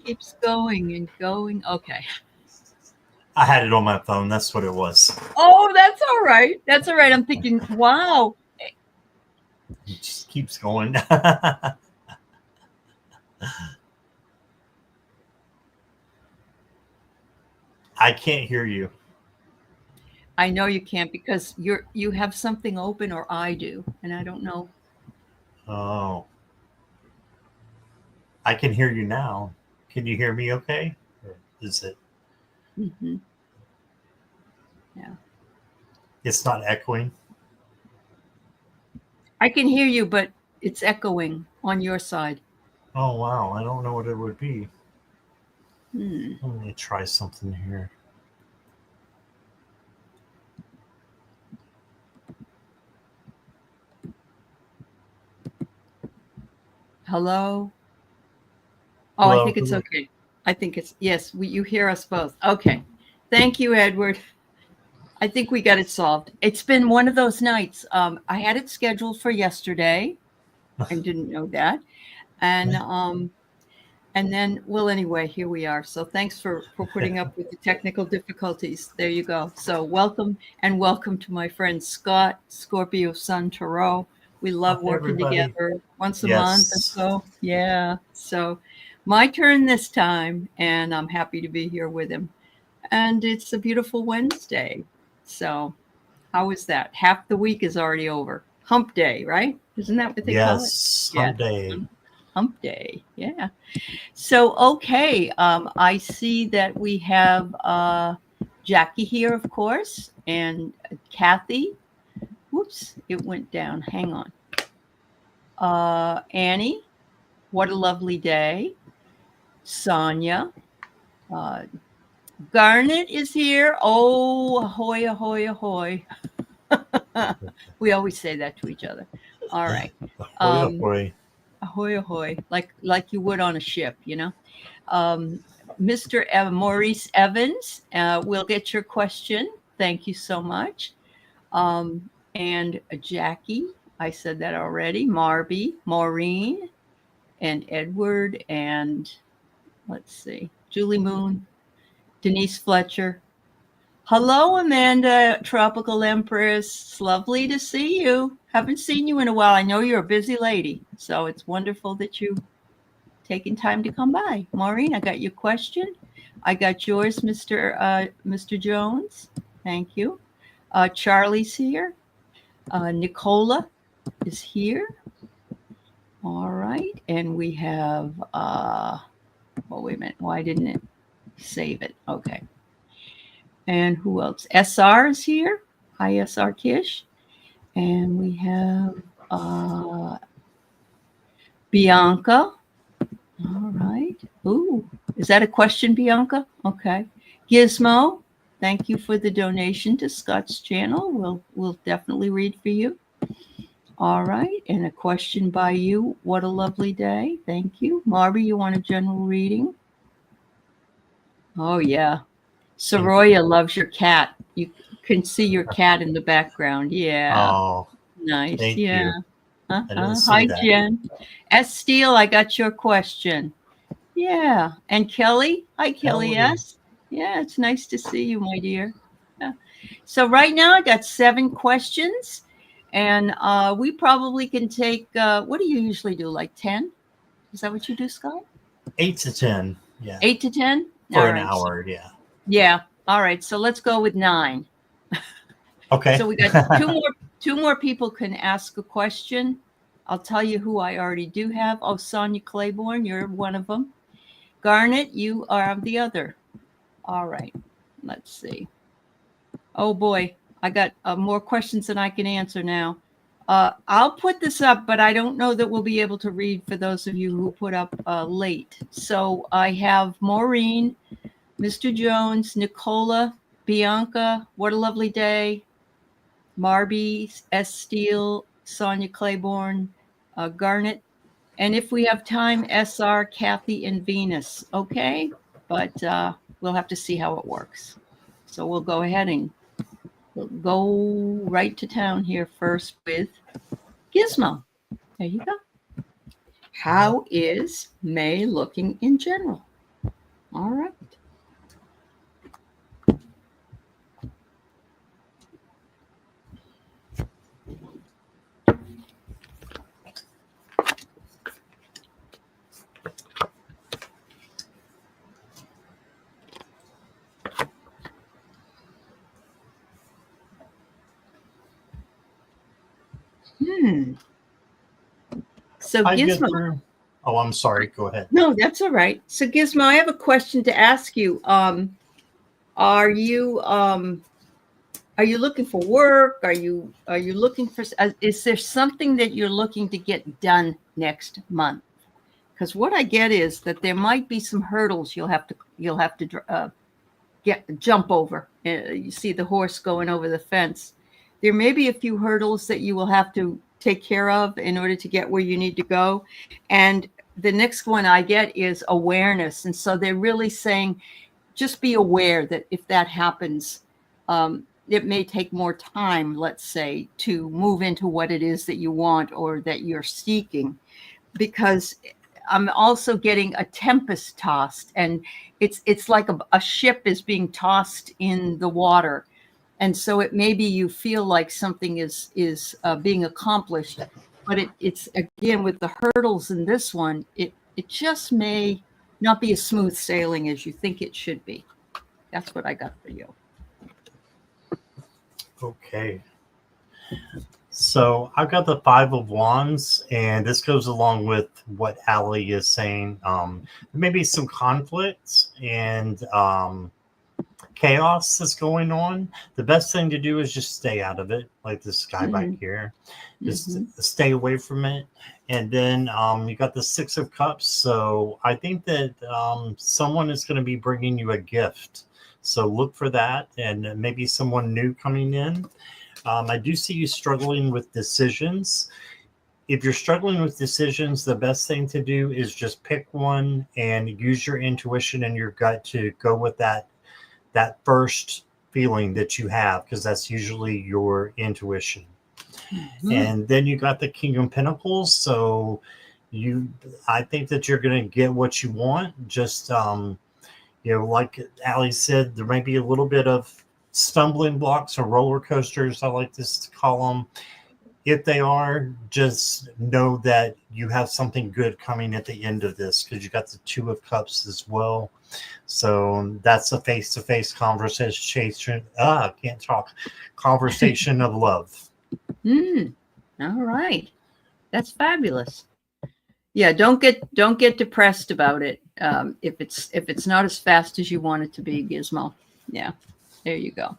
keeps going and going. Okay. I had it on my phone. That's what it was. Oh, that's all right. That's all right. I'm thinking, wow. It just keeps going. I can't hear you. I know you can't because you have something open or I do, and I don't know. Oh, I can hear you now. Can you hear me okay? Or is it? Hmm. Yeah. It's not echoing. I can hear you, but it's echoing on your side. Oh wow, I don't know what it would be. Hmm. Let me try something here. Hello? Oh, I Hello, think it's hello. okay. I think it's, yes, you hear us both. Okay. Thank you, Edward. I think we got it solved. It's been one of those nights. I had it scheduled for yesterday. I didn't know that. And and then, well, anyway, here we are. So thanks for putting up with the technical difficulties. There you go. So welcome and welcome to my friend Scott, Scorpio Sun Tarot. We Hi, love working everybody. together once a month or Yes. so. Yeah. So my turn this time, and I'm happy to be here with him. And it's a beautiful Wednesday. So how is that? Half the week is already over. Hump day, right? Isn't that what they call it? Yes. Yeah. Hump day. Hump day. Yeah. So, okay, I see that we have Jackie here, of course, and Kathy. Whoops, it went down. Hang on. Annie, what a lovely day. Sonia. Uh, Garnet is here. Oh, ahoy, ahoy, ahoy. We always say that to each other. All right. Ahoy, Um, ahoy. ahoy, ahoy, like you would on a ship, you know. Mr. Maurice Evans, we'll get your question. Thank you so much. And Jackie, I said that already. Marby, Maureen, and Edward, and let's see, Julie Moon, Denise Fletcher. Hello, Amanda, Tropical Empress. It's lovely to see you. Haven't seen you in a while. I know you're a busy lady, so it's wonderful that you taking time to come by. Maureen, I got your question. I got yours, Mr. Jones. Thank you. Charlie's here. Nicola is here. All right. And we have, oh, wait a minute. Why didn't it save it? Okay. And who else? SR is here. Hi, SR Kish. And we have Bianca. All right. Ooh, is that a question, Bianca? Okay. Gizmo, thank you for the donation to Scott's channel. We'll definitely read for you. All right. And a question by you. What a lovely day. Thank you. Marby, you want a general reading? Oh, yeah. Soroya loves your cat. You can see your cat in the background. Yeah. Oh, Nice. thank Yeah. you. I didn't see Hi, that. Jen. S. Steele, I got your question. Yeah. And Kelly. Hi, Kelly Kelly. S. Yeah, it's nice to see you, my dear. Yeah. So right now I got 7 questions, and we probably can take, what do you usually do, like 10? Is that what you do, Scott? 8 to 10. Yeah. 8 to 10? For All an right. hour. Yeah. Yeah. All right. So let's go with 9. Okay. So we got two more people can ask a question. I'll tell you who I already do have. Oh, Sonia Claiborne, you're one of them. Garnet, you are the other. All right. Let's see. Oh boy, I got more questions than I can answer now. I'll put this up, but I don't know that we'll be able to read for those of you who put up late. So I have Maureen, Mr. Jones, Nicola, Bianca, what a lovely day, Marby, S. Steele, Sonia Claiborne, Garnet, and if we have time, SR, Kathy, and Venus. Okay, but we'll have to see how it works. So we'll go ahead and we'll go right to town here first with Gizmo. There you go. How is May looking in general? All right. So I get Gizmo. through. Oh, I'm sorry. Go ahead. No, that's all right. So Gizmo, I have a question to ask you. Are you looking for work? Are you looking for? Is there something that you're looking to get done next month? Because what I get is that there might be some hurdles you'll have to jump over. You see the horse going over the fence. There may be a few hurdles that you will have to take care of in order to get where you need to go. And the next one I get is awareness. And so they're really saying, just be aware that if that happens, it may take more time, let's say, to move into what it is that you want or that you're seeking. Because I'm also getting a tempest tossed, and it's like a ship is being tossed in the water. And so it maybe you feel like something is being accomplished, but it's again with the hurdles in this one, it just may not be as smooth sailing as you think it should be. That's what I got for you. Okay. So I've got the Five of Wands, and this goes along with what Aley is saying. Maybe some conflicts and chaos that's going on. The best thing to do is just stay out of it, like this guy back here. Just stay away from it. And then you got the Six of Cups. So I think that someone is going to be bringing you a gift. So look for that, and maybe someone new coming in. I do see you struggling with decisions. If you're struggling with decisions, the best thing to do is just pick one and use your intuition and your gut to go with that first feeling that you have, because that's usually your intuition. And then you got the King of Pentacles. So I think that you're going to get what you want. Just, like Aley said, there might be a little bit of stumbling blocks or roller coasters, I like this to call them. If they are, just know that you have something good coming at the end of this, because you got the Two of Cups as well. So that's a face-to-face conversation. Can't talk. Conversation of love. All right, that's fabulous. Yeah, don't get depressed about it. If it's not as fast as you want it to be, Gizmo. Yeah, there you go.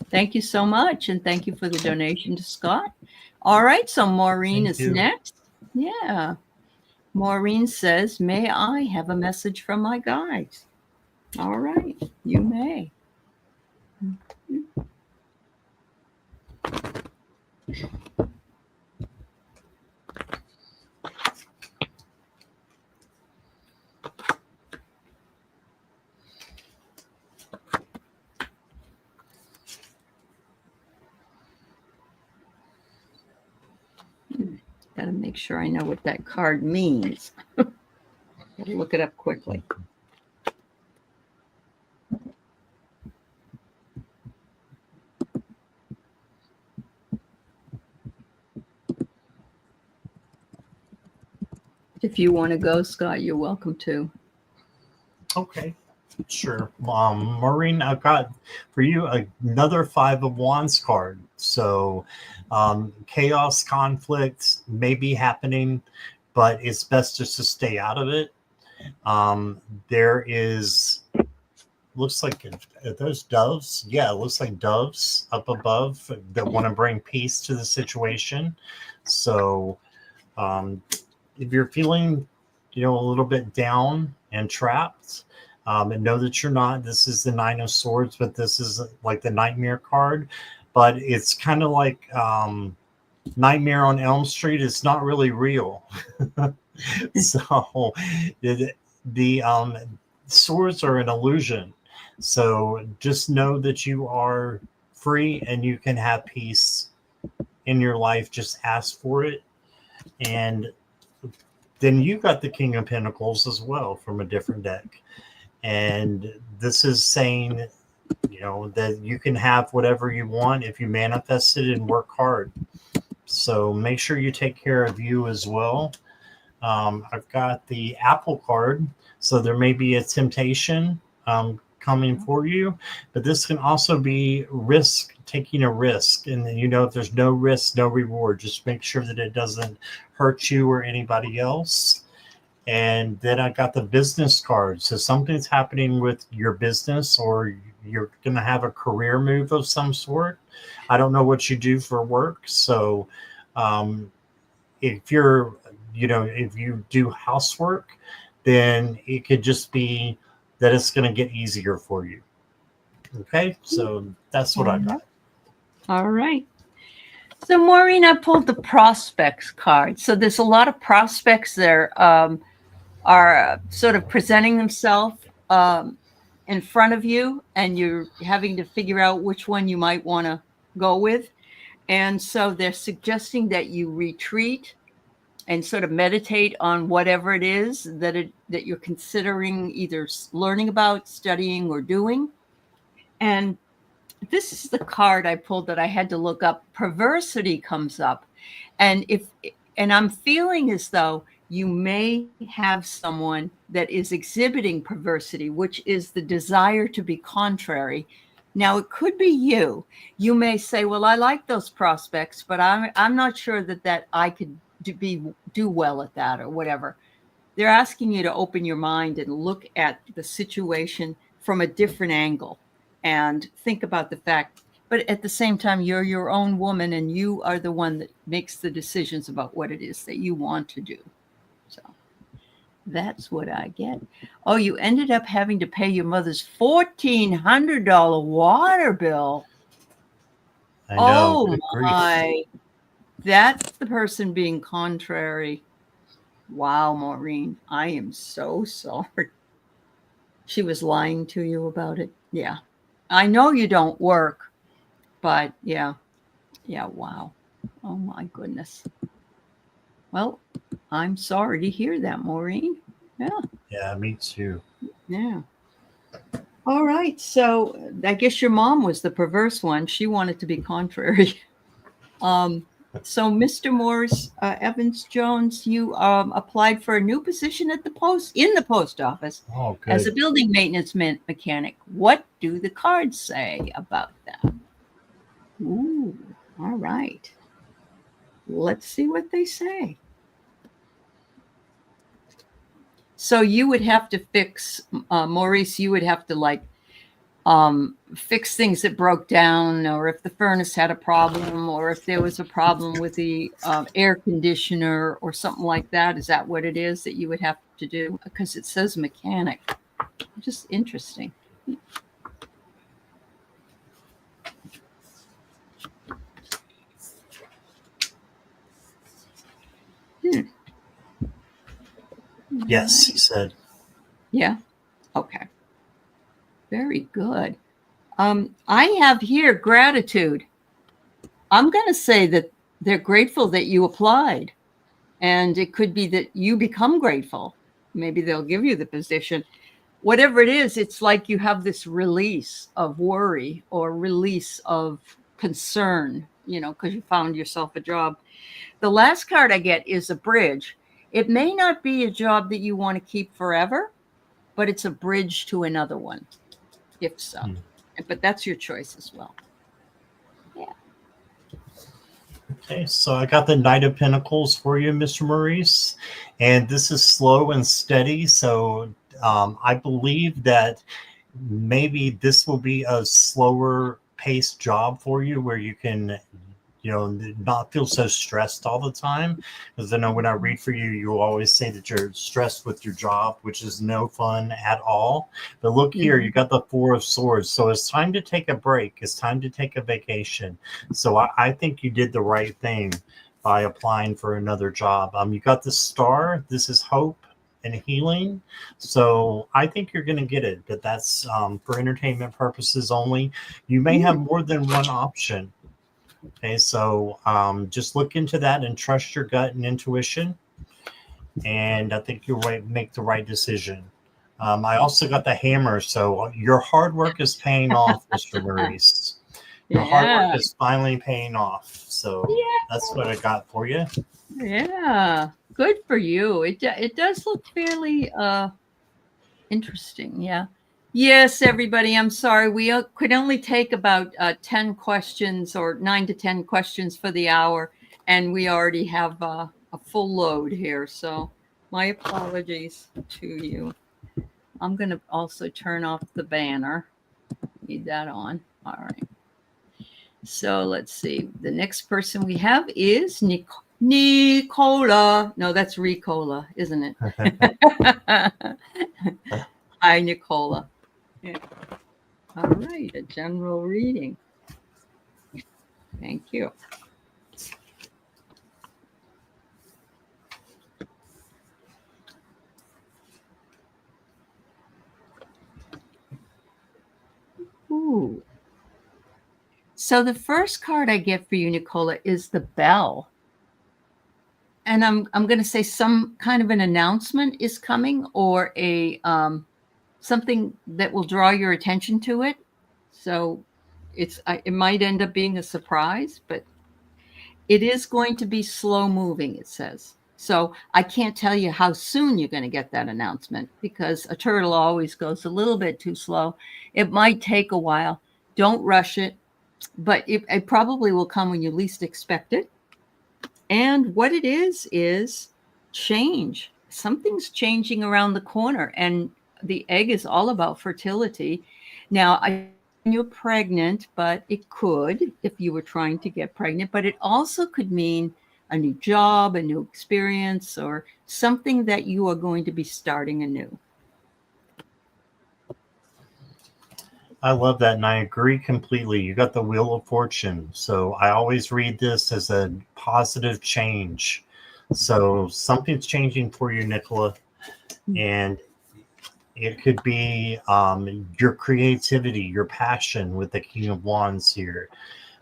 Thank you so much, and thank you for the donation to Scott. All right, so Maureen is next. Yeah, Maureen says, "May I have a message from my guides?" All right, you may. Got to make sure I know what that card means. Got to look it up quickly. If you want to go, Scott, you're welcome to. Okay, sure. Maureen, I've got for you another Five of Wands card. So chaos, conflict may be happening, but it's best just to stay out of it. There is, looks like those doves. Yeah, it looks like doves up above that want to bring peace to the situation. So if you're feeling, a little bit down and trapped, and know that you're not. This is the Nine of Swords, but this is like the Nightmare card. But it's kind of like Nightmare on Elm Street. It's not really real. So the swords are an illusion. So just know that you are free and you can have peace in your life. Just ask for it. And then you got the King of Pentacles as well from a different deck. And this is saying, that you can have whatever you want if you manifest it and work hard. So make sure you take care of you as well. I've got the Apple card, so there may be a temptation coming for you, but this can also be taking a risk. And then, if there's no risk, no reward, just make sure that it doesn't hurt you or anybody else. And then I got the business card. So something's happening with your business, or you're going to have a career move of some sort. I don't know what you do for work. So if you're, if you do housework, then it could just be that it's going to get easier for you. Okay. So that's what I got. All right. So Maureen, I pulled the prospects card. So there's a lot of prospects there are sort of presenting themselves in front of you, and you're having to figure out which one you might want to go with. And so they're suggesting that you retreat and sort of meditate on whatever it is that you're considering either learning about, studying, or doing. And this is the card I pulled that I had to look up. Perversity comes up. And I'm feeling as though you may have someone that is exhibiting perversity, which is the desire to be contrary. Now, it could be you. You may say, well, I like those prospects, but I'm not sure that I could do well at that or whatever. They're asking you to open your mind and look at the situation from a different angle and think about the fact. But at the same time, you're your own woman, and you are the one that makes the decisions about what it is that you want to do. So that's what I get. Oh, you ended up having to pay your mother's $1,400 water bill. I know. Oh, my. That's the person being contrary. Wow, Maureen, I am so sorry. She was lying to you about it. Yeah. I know you don't work, but yeah. Yeah, wow. Oh, my goodness. Well, I'm sorry to hear that, Maureen. Yeah. Yeah, me too. Yeah. All right. So I guess your mom was the perverse one. She wanted to be contrary. So Mr. Morris Evans Jones, you applied for a new position at the post office as a building maintenance mechanic. What do the cards say about that? Ooh, all right. Let's see what they say. So you would have to fix, Maurice, you would have to fix things that broke down, or if the furnace had a problem, or if there was a problem with the air conditioner or something like that. Is that what it is that you would have to do? Because it says mechanic. Just interesting. Yes, he said. Yeah. Okay. Very good. I have here gratitude. I'm going to say that they're grateful that you applied, and it could be that you become grateful. Maybe they'll give you the position. Whatever it is, it's like you have this release of worry or release of concern, because you found yourself a job. The last card I get is a bridge. It may not be a job that you want to keep forever, but it's a bridge to another one, if so. But that's your choice as well. Yeah. Okay, so I got the Knight of Pentacles for you, Mr. Maurice. And this is slow and steady. So I believe that maybe this will be a slower paced job for you, where you can not feel so stressed all the time. Because I know when I read for you, you always say that you're stressed with your job, which is no fun at all. But look here, you got the Four of Swords. So it's time to take a break. It's time to take a vacation. So I think you did the right thing by applying for another job. You got the Star. This is hope and healing. So I think you're going to get it. But that's for entertainment purposes only. You may have more than one option. Okay, so just look into that and trust your gut and intuition, and I think you'll make the right decision. I also got the hammer. So your hard work is paying off, Mr. Maurice. Your hard work Yeah. is finally paying off. So that's what I got for you. Yeah. Good for you. It does look fairly interesting. Yeah. Yes, everybody. I'm sorry. We could only take about 10 questions or 9 to 10 questions for the hour, and we already have a full load here. So my apologies to you. I'm going to also turn off the banner. Need that on. All right. So let's see. The next person we have is Nicola. No, that's Ricola, isn't it? Hi, Nicola. Yeah. All right, a general reading. Thank you. Ooh. So the first card I get for you, Nicola, is the bell. And I'm going to say some kind of an announcement is coming, or a something that will draw your attention to it. So it might end up being a surprise, but it is going to be slow moving, it says. So I can't tell you how soon you're going to get that announcement, because a turtle always goes a little bit too slow. It might take a while. Don't rush it, but it probably will come when you least expect it. And what it is change. Something's changing around the corner, and the egg is all about fertility. Now, you're pregnant, but it could, if you were trying to get pregnant, but it also could mean a new job, a new experience, or something that you are going to be starting anew. I love that, and I agree completely. You got the Wheel of Fortune. So I always read this as a positive change. So something's changing for you, Nicola. And it could be your creativity, your passion with the King of Wands here.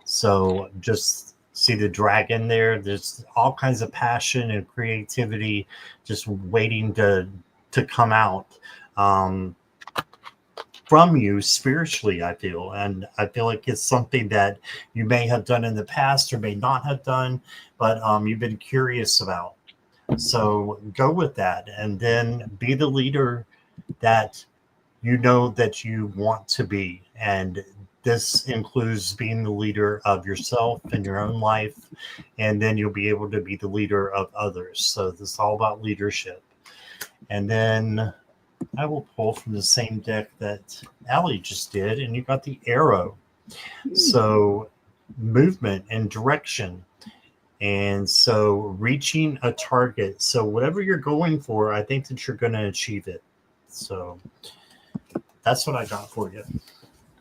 So just see the dragon there. There's all kinds of passion and creativity just waiting to come out. From you spiritually, I feel. And I feel like it's something that you may have done in the past or may not have done, but you've been curious about. So go with that, and then be the leader that you know that you want to be. And this includes being the leader of yourself and your own life, and then you'll be able to be the leader of others. So this is all about leadership. And then I will pull from the same deck that Aley just did, and you got the arrow. So movement and direction. And so reaching a target. So whatever you're going for, I think that you're going to achieve it. So that's what I got for you.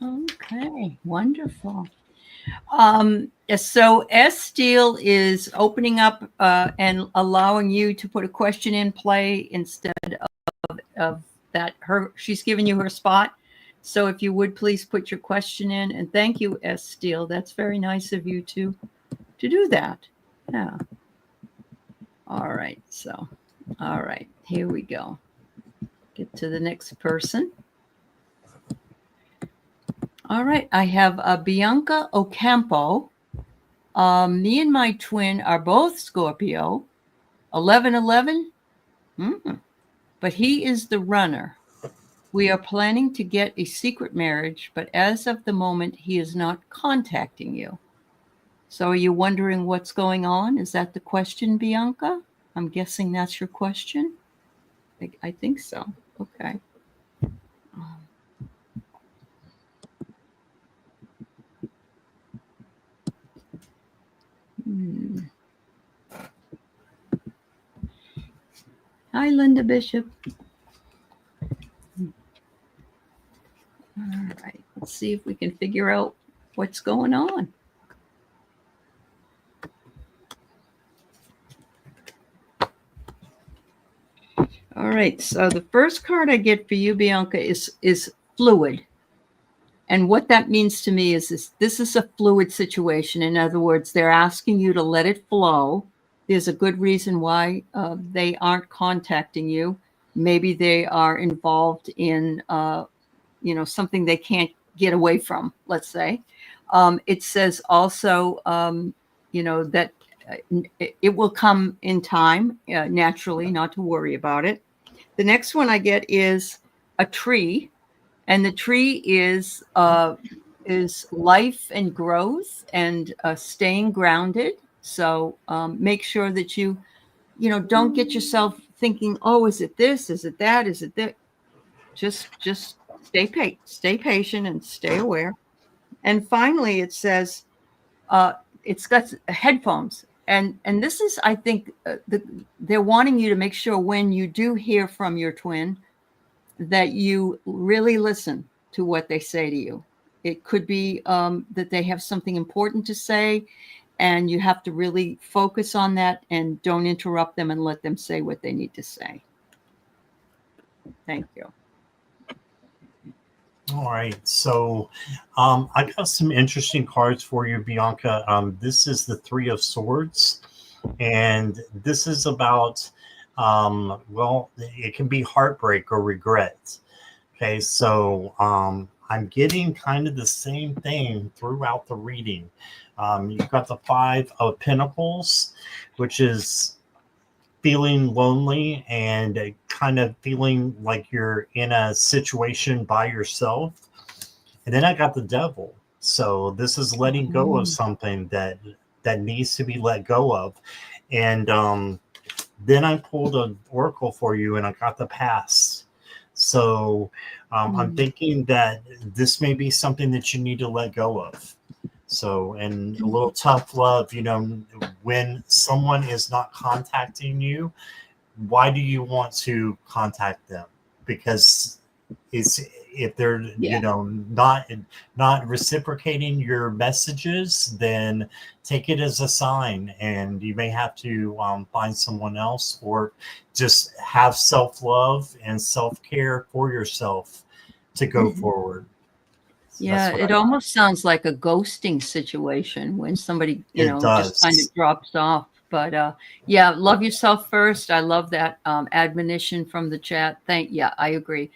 Okay, wonderful. So S Steele is opening up and allowing you to put a question in play instead of that. She's giving you her spot. So if you would please put your question in, and thank you, S Steele. That's very nice of you to do that. Yeah. All right. So, all right, here we go. Get to the next person. All right, I have Bianca Ocampo. Me and my twin are both Scorpio, 11/11. But he is the runner. We are planning to get a secret marriage, but as of the moment, he is not contacting you. So are you wondering what's going on? Is that the question, Bianca? I'm guessing that's your question. I think so. Okay. Hi, Linda Bishop. All right, let's see if we can figure out what's going on. All right, so the first card I get for you, Bianca, is fluid. And what that means to me is this is a fluid situation. In other words, they're asking you to let it flow. There's a good reason why they aren't contacting you. maybe they are involved in, something they can't get away from, let's say. It says also, that it will come in time, naturally, not to worry about it. The next one I get is a tree, and the tree is life and growth and staying grounded. So make sure that you don't get yourself thinking, oh, is it this? Is it that? Is it that? Just stay patient and stay aware. And finally, it says it's got headphones. And this is, I think, they're wanting you to make sure when you do hear from your twin that you really listen to what they say to you. It could be that they have something important to say, and you have to really focus on that and don't interrupt them and let them say what they need to say. Thank you. All right, so I got some interesting cards for you, Bianca. This is the Three of Swords, and this is about, it can be heartbreak or regret. Okay, so I'm getting kind of the same thing throughout the reading. You've got the Five of Pentacles, which is feeling lonely and kind of feeling like you're in a situation by yourself. And then I got the Devil. So this is letting go of something that needs to be let go of. And then I pulled an oracle for you, and I got the Past. So I'm thinking that this may be something that you need to let go of. So, and a little tough love, when someone is not contacting you, why do you want to contact them? Because if they're not reciprocating your messages, then take it as a sign, and you may have to find someone else, or just have self-love and self-care for yourself to go forward. Yeah, it almost sounds like a ghosting situation when somebody, just kind of drops off. But love yourself first. I love that admonition from the chat. I agree.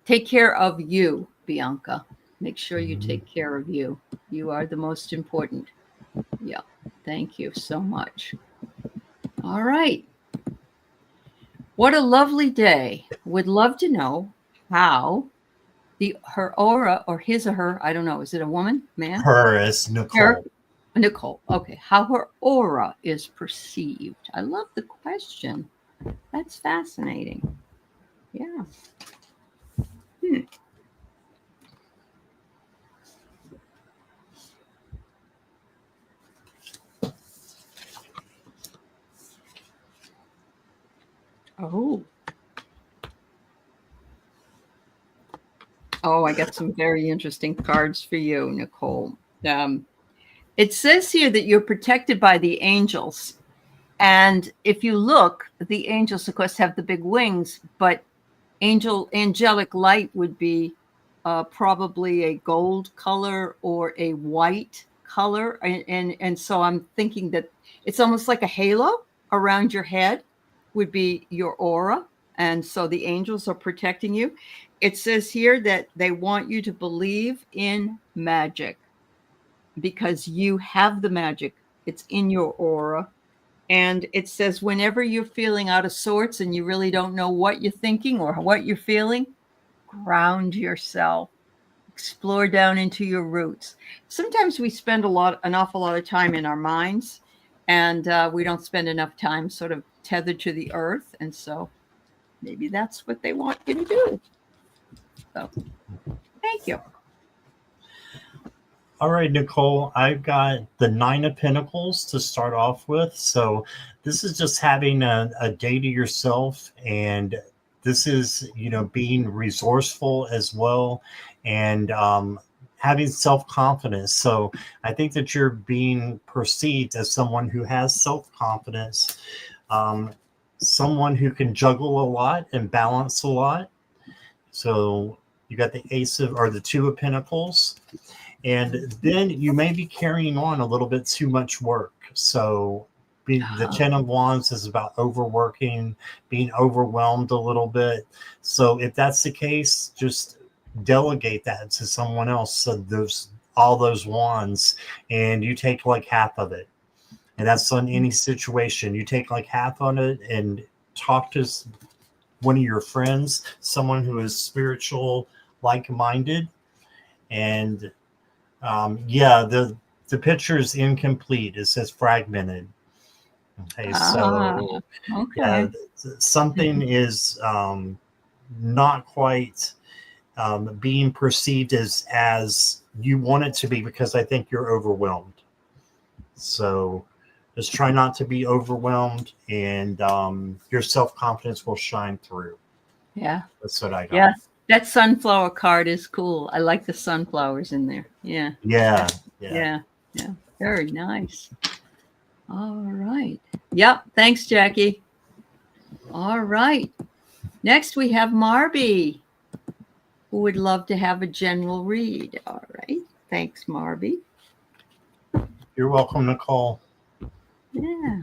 Take care of you, Bianca. Make sure you take care of you. You are the most important. Yeah, thank you so much. All right. What a lovely day. Would love to know how her aura, or his or her, I don't know. Is it a woman, man? Her is Nicole. Nicole. Okay. How her aura is perceived. I love the question. That's fascinating. Yeah. Oh, I got some very interesting cards for you, Nicole. It says here that you're protected by the angels. And if you look, the angels, of course, have the big wings, but angelic light would be probably a gold color or a white color. And so I'm thinking that it's almost like a halo around your head would be your aura. And so the angels are protecting you. It says here that they want you to believe in magic because you have the magic. It's in your aura. And it says whenever you're feeling out of sorts and you really don't know what you're thinking or what you're feeling, ground yourself. Explore down into your roots. Sometimes we spend an awful lot of time in our minds, and we don't spend enough time sort of tethered to the earth. And so maybe that's what they want you to do. So thank you. All right, Nicole, I've got the Nine of Pentacles to start off with. So this is just having a day to yourself, and this is, being resourceful as well, and having self-confidence. So I think that you're being perceived as someone who has self-confidence, someone who can juggle a lot and balance a lot. So you got the the Two of Pentacles. And then you may be carrying on a little bit too much work. So The Ten of Wands is about overworking, being overwhelmed a little bit. So if that's the case, just delegate that to someone else. So all those wands, and you take like half of it. And that's on any situation. You take like half on it and talk to one of your friends, someone who is spiritual, like-minded. And the picture is incomplete. It says fragmented. Okay, so okay. something is not quite being perceived as you want it to be, because I think you're overwhelmed. So just try not to be overwhelmed, and your self-confidence will shine through. Yeah. That's what I got. Yeah. That sunflower card is cool. I like the sunflowers in there. Yeah. Yeah. Yeah. Very nice. All right. Yep. Thanks, Jackie. All right. Next, we have Marby, who would love to have a general read. All right. Thanks, Marby. You're welcome, Nicole. Yeah.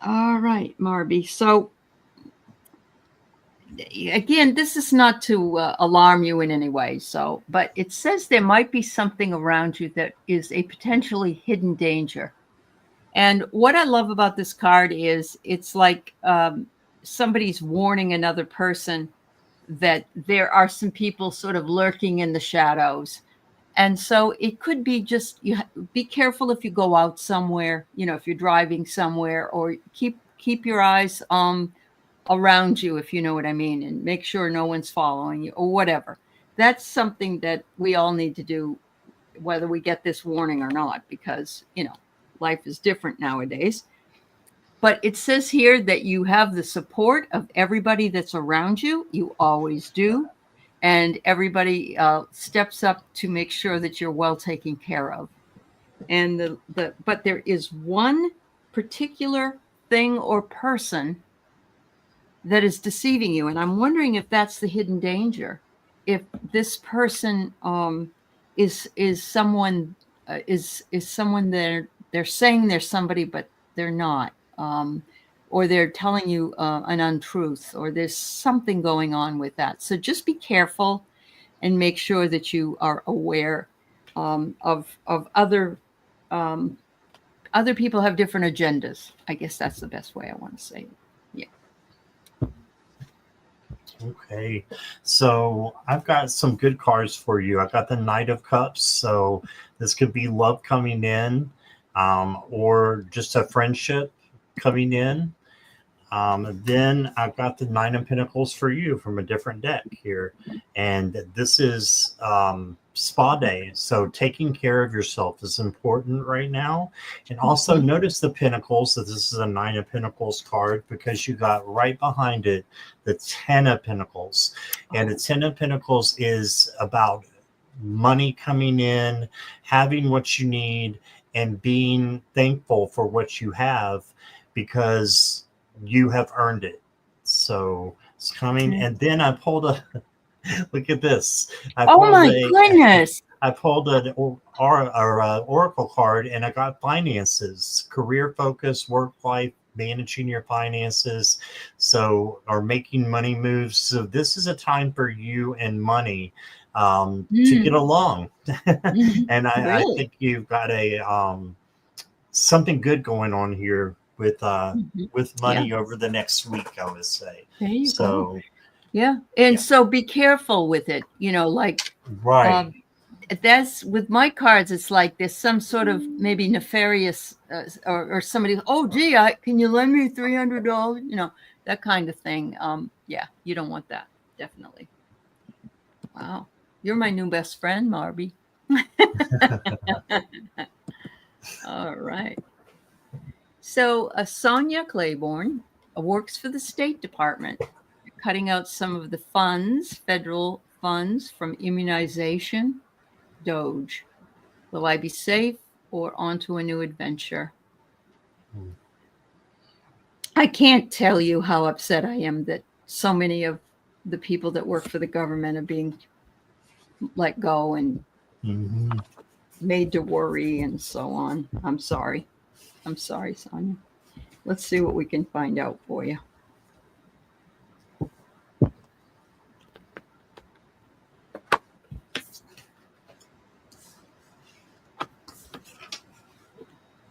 All right, Marby. So, again, this is not to alarm you in any way. So, but it says there might be something around you that is a potentially hidden danger. And what I love about this card is it's like somebody's warning another person that there are some people sort of lurking in the shadows. And so it could be just, be careful if you go out somewhere, if you're driving somewhere, or keep your eyes around you, if you know what I mean, and make sure no one's following you or whatever. That's something that we all need to do, whether we get this warning or not, because, life is different nowadays. But it says here that you have the support of everybody that's around you. You always do. And everybody steps up to make sure that you're well taken care of. And but there is one particular thing or person that is deceiving you. And I'm wondering if that's the hidden danger. If this person is someone is someone they're saying they're somebody, but they're not. Or they're telling you an untruth, or there's something going on with that. So just be careful and make sure that you are aware of other people have different agendas. I guess that's the best way I want to say it. Yeah. Okay, so I've got some good cards for you. I've got the Knight of Cups, so this could be love coming in, or just a friendship coming in. Then I've got the Nine of Pentacles for you from a different deck here. And this is spa day. So taking care of yourself is important right now. And also notice the Pentacles, that this is a Nine of Pentacles card, because you got right behind it the Ten of Pentacles. And the Ten of Pentacles is about money coming in, having what you need, and being thankful for what you have, because you have earned it. So it's coming. And then I pulled a look at this. Goodness. I pulled an oracle card, and I got finances, career focus, work life, managing your finances, or making money moves. So this is a time for you and money to get along. And I think you've got a something good going on here with money over the next week, I would say. There you go. Yeah. And so be careful with it, right. That's with my cards. It's like there's some sort of maybe nefarious or somebody, oh gee, can you lend me $300? That kind of thing. Yeah, you don't want that. Definitely. Wow. You're my new best friend, Marby. All right. So Sonia Claiborne works for the State Department, cutting out some of the federal funds from immunization. Doge. Will I be safe or onto a new adventure? I can't tell you how upset I am that so many of the people that work for the government are being let go and made to worry and so on. I'm sorry. I'm sorry, Sonia. Let's see what we can find out for you.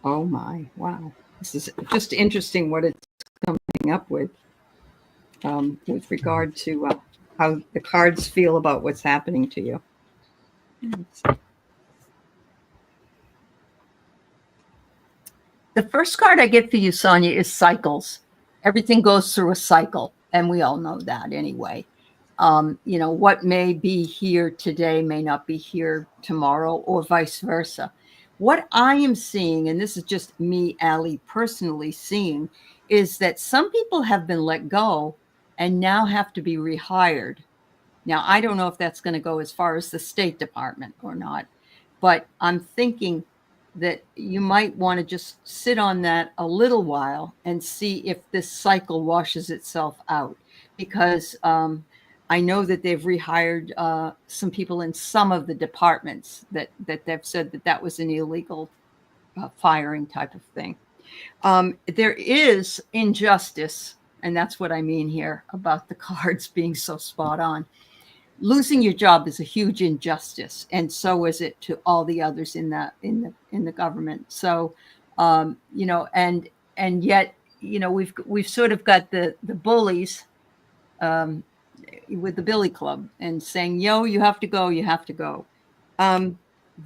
Oh my, wow. This is just interesting what it's coming up with regard to how the cards feel about what's happening to you. The first card I get for you, Sonia, is cycles. Everything goes through a cycle, and we all know that anyway. What may be here today may not be here tomorrow, or vice versa. What I am seeing, and this is just me, Aley, personally seeing, is that some people have been let go and now have to be rehired. Now, I don't know if that's going to go as far as the State Department or not, but I'm thinking that you might want to just sit on that a little while and see if this cycle washes itself out, because I know that they've rehired some people in some of the departments that they've said that was an illegal firing type of thing. There is injustice, and that's what I mean here about the cards being so spot on. Losing your job is a huge injustice, and so is it to all the others in the government. So, and yet, we've sort of got the bullies with the Billy Club and saying, "Yo, you have to go, you have to go."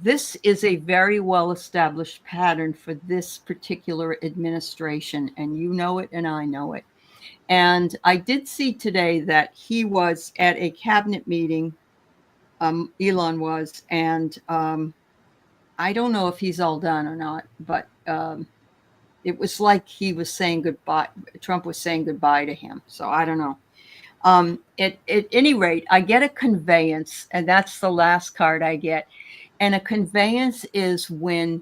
This is a very well established pattern for this particular administration, and you know it, and I know it. And I did see today that he was at a cabinet meeting, Elon was, and I don't know if he's all done or not, but it was like he was saying goodbye. Trump was saying goodbye to him. So I don't know. At any rate, I get a conveyance, and that's the last card I get. And a conveyance is when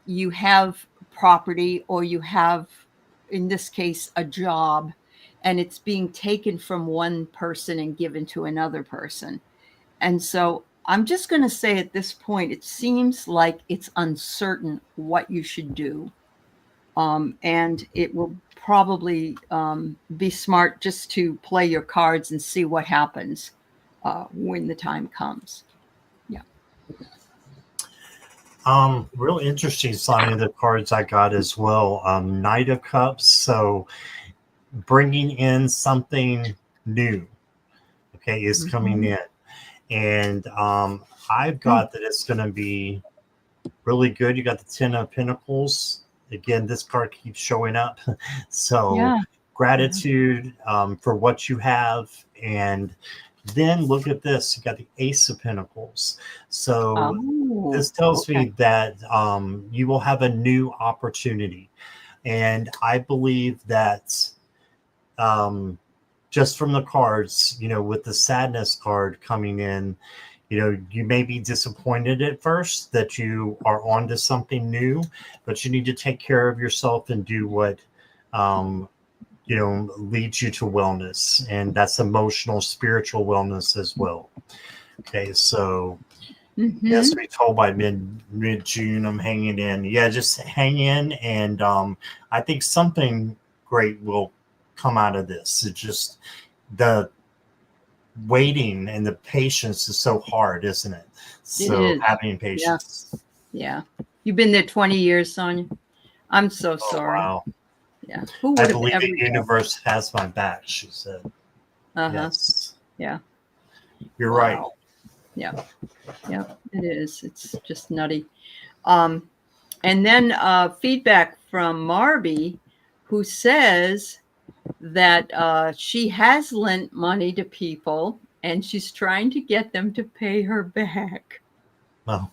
you have property, or you have, in this case, a job, and it's being taken from one person and given to another person. And so I'm just going to say at this point, it seems like it's uncertain what you should do. And it will probably be smart just to play your cards and see what happens when the time comes. Yeah. Real interesting, Sonia, the cards I got as well. Knight of Cups, so bringing in something new, okay, is coming in. And I've got that it's going to be really good. You got the Ten of Pentacles. Again, this card keeps showing up. So gratitude for what you have. And then look at this. You got the Ace of Pentacles. So this tells me that you will have a new opportunity. And I believe that just from the cards, with the sadness card coming in, you may be disappointed at first that you are onto something new, but you need to take care of yourself and do what leads you to wellness, and that's emotional, spiritual wellness as well. Okay, so yes, we told by mid-June I'm hanging in. Yeah, just hang in, and I think something great will come out of this. It's just the waiting and the patience is so hard, isn't it? So having patience. Yeah. You've been there 20 years, Sonia. I'm so sorry. Wow. Yeah. I believe the universe has my back, she said. Yes. Yeah. You're right. Yeah. Yeah, it is. It's just nutty. And then feedback from Marby, who says that she has lent money to people and she's trying to get them to pay her back. Oh.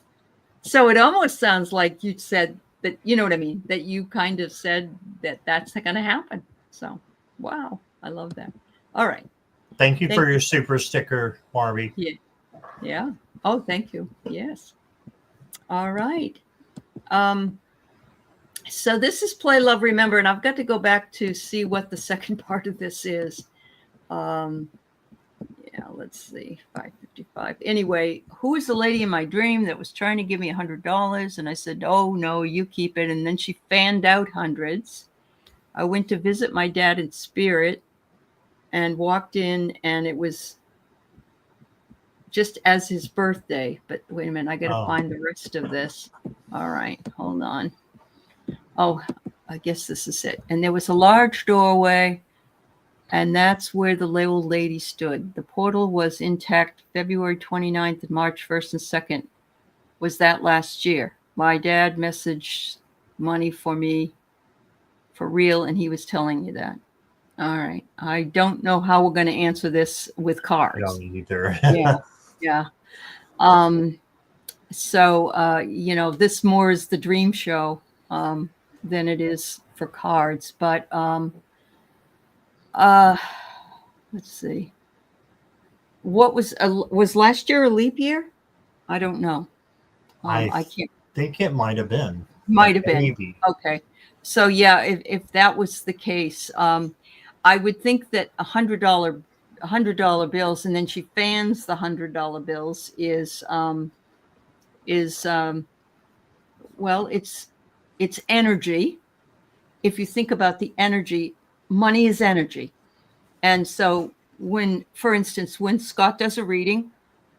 So it almost sounds like you said that, you know what I mean, that you kind of said that that's going to happen. So, wow, I love that. All right. Thank you for your super sticker, Marby. Yeah. Oh, thank you. Yes. All right. So this is Play, Love, Remember, and I've got to go back to see what the second part of this is. Yeah, let's see, 5:55. Anyway, who was the lady in my dream that was trying to give me $100? And I said, oh, no, you keep it. And then she fanned out hundreds. I went to visit my dad in spirit and walked in, and it was just as his birthday. But wait a minute, I got to find the rest of this. All right, hold on. Oh, I guess this is it. And there was a large doorway, and that's where the little lady stood. The portal was intact February 29th and March 1st and 2nd. Was that last year? My dad messaged money for me for real, and he was telling you that. All right. I don't know how we're going to answer this with cards. I don't either. Yeah. So, you know, this more is the dream show than it is for cards. But let's see. What was last year a leap year? I don't know. I can't think it might have been. Might have been. Maybe. Okay. So yeah, if that was the case, I would think that $100 bills, and then she fans the $100 bills is well, it's energy. If you think about the energy, money is energy. And so when, for instance, when Scott does a reading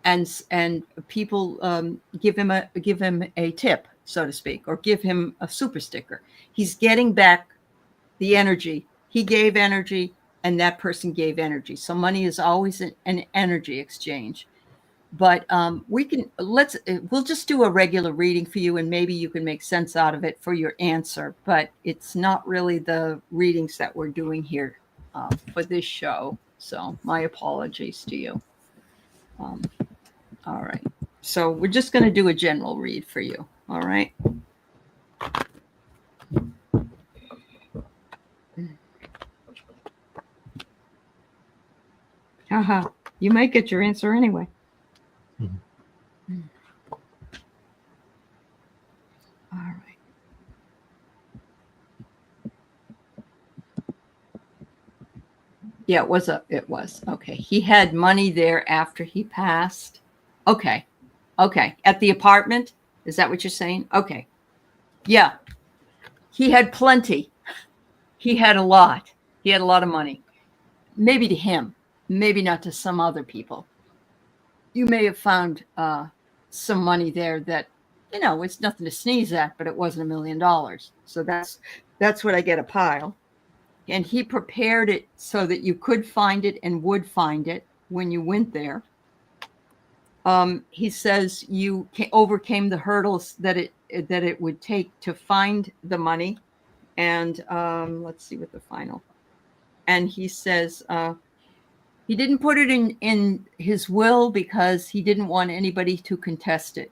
and people give him a tip, so to speak, or give him a super sticker, he's getting back the energy. He gave energy and that person gave energy. So money is always an energy exchange. But we'll just do a regular reading for you, and maybe you can make sense out of it for your answer. But it's not really the readings that we're doing here for this show. So my apologies to you. All right. So we're just going to do a general read for you. All right. Haha. You might get your answer anyway. Mm-hmm. All right. Yeah, it was. Okay. He had money there after he passed. Okay. At the apartment? Is that what you're saying? Okay. Yeah. He had plenty. He had a lot. He had a lot of money. Maybe to him, maybe not to some other people. You may have found some money there that, you know, it's nothing to sneeze at, but it wasn't $1 million. So that's what I get a pile. And he prepared it so that you could find it and would find it when you went there. He says you overcame the hurdles that it would take to find the money. And let's see what the final. And he says he didn't put it in his will because he didn't want anybody to contest it.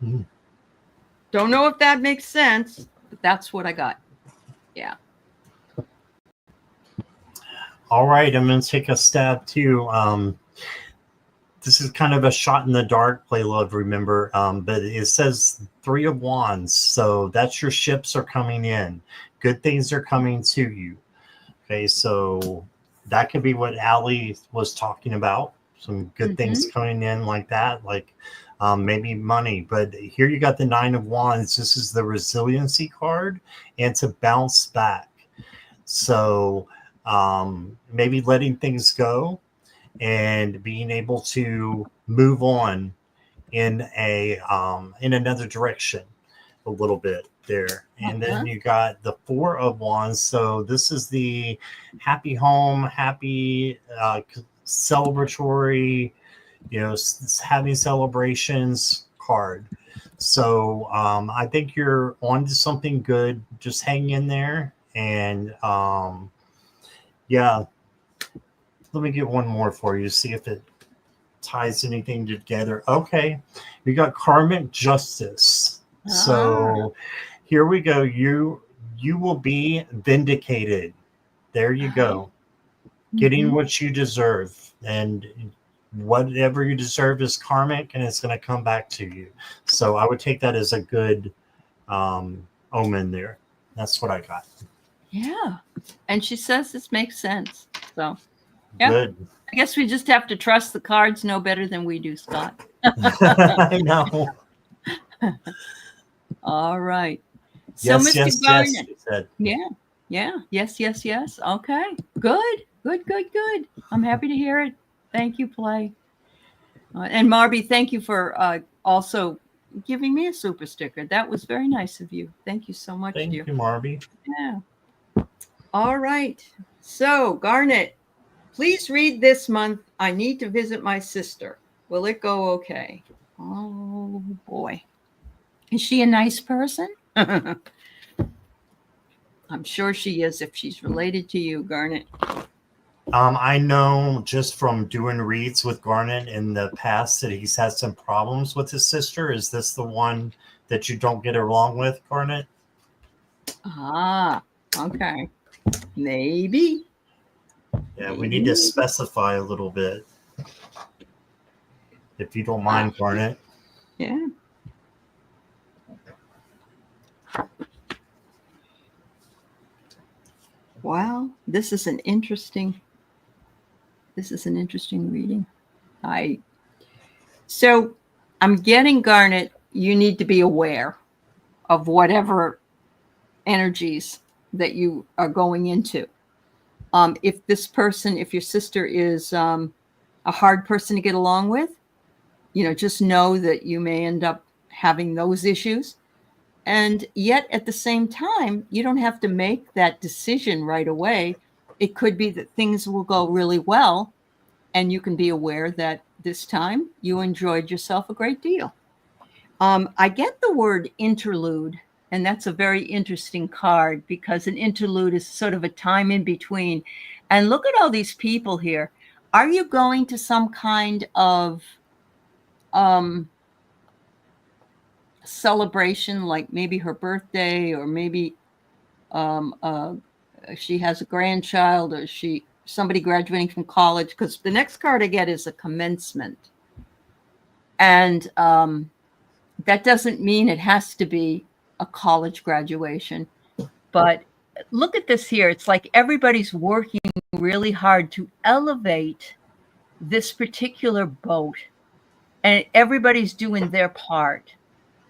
Mm-hmm. Don't know if that makes sense, but that's what I got. Yeah. All right, I'm going to take a stab too. This is kind of a shot in the dark, Play, Love, Remember, but it says 3 of Wands. So that's your ships are coming in. Good things are coming to you. Okay, so that could be what Aley was talking about. Some good things coming in like that, like maybe money. But here you got the 9 of Wands. This is the resiliency card and to bounce back. So maybe letting things go and being able to move on in another direction a little bit there. And then you got the 4 of Wands. So this is the happy home, happy celebratory, you know, having celebrations card. So I think you're on to something good. Just hang in there. And yeah, let me get one more for you, see if it ties anything together. Okay, we got karmic justice. So here we go. You will be vindicated. There you go. Getting what you deserve. And whatever you deserve is karmic, and it's going to come back to you. So I would take that as a good omen there. That's what I got. Yeah. And she says this makes sense. So, yeah. Good. I guess we just have to trust the cards no better than we do, Scott. I know. All right. So, Yes, Mr. yes, Garnet. yes, you said. Yeah. Yeah. Yes, yes, yes. Okay. Good. Good, good, good. I'm happy to hear it. Thank you, Play. And Marby, thank you for also giving me a super sticker. That was very nice of you. Thank you so much, Thank dear. you, Marby. Yeah. All right. So, Garnet, please read this month. I need to visit my sister. Will it go okay? Oh, boy. Is she a nice person? I'm sure she is if she's related to you, Garnet. I know just from doing reads with Garnet in the past that he's had some problems with his sister. Is this the one that you don't get along with, Garnet? Ah, okay. Maybe. Yeah, we need to specify a little bit. If you don't mind, Garnet. Yeah. Wow, this is an interesting reading. So I'm getting, Garnet, you need to be aware of whatever energies that you are going into. If your sister is a hard person to get along with, just know that you may end up having those issues. And yet at the same time, you don't have to make that decision right away. It could be that things will go really well, and you can be aware that this time you enjoyed yourself a great deal. I get the word interlude, and that's a very interesting card because an interlude is sort of a time in between. And look at all these people here. Are you going to some kind of celebration, like maybe her birthday, or maybe she has a grandchild, or somebody graduating from college? Because the next card I get is a commencement. And that doesn't mean it has to be a college graduation. But look at this here. It's like everybody's working really hard to elevate this particular boat. And everybody's doing their part.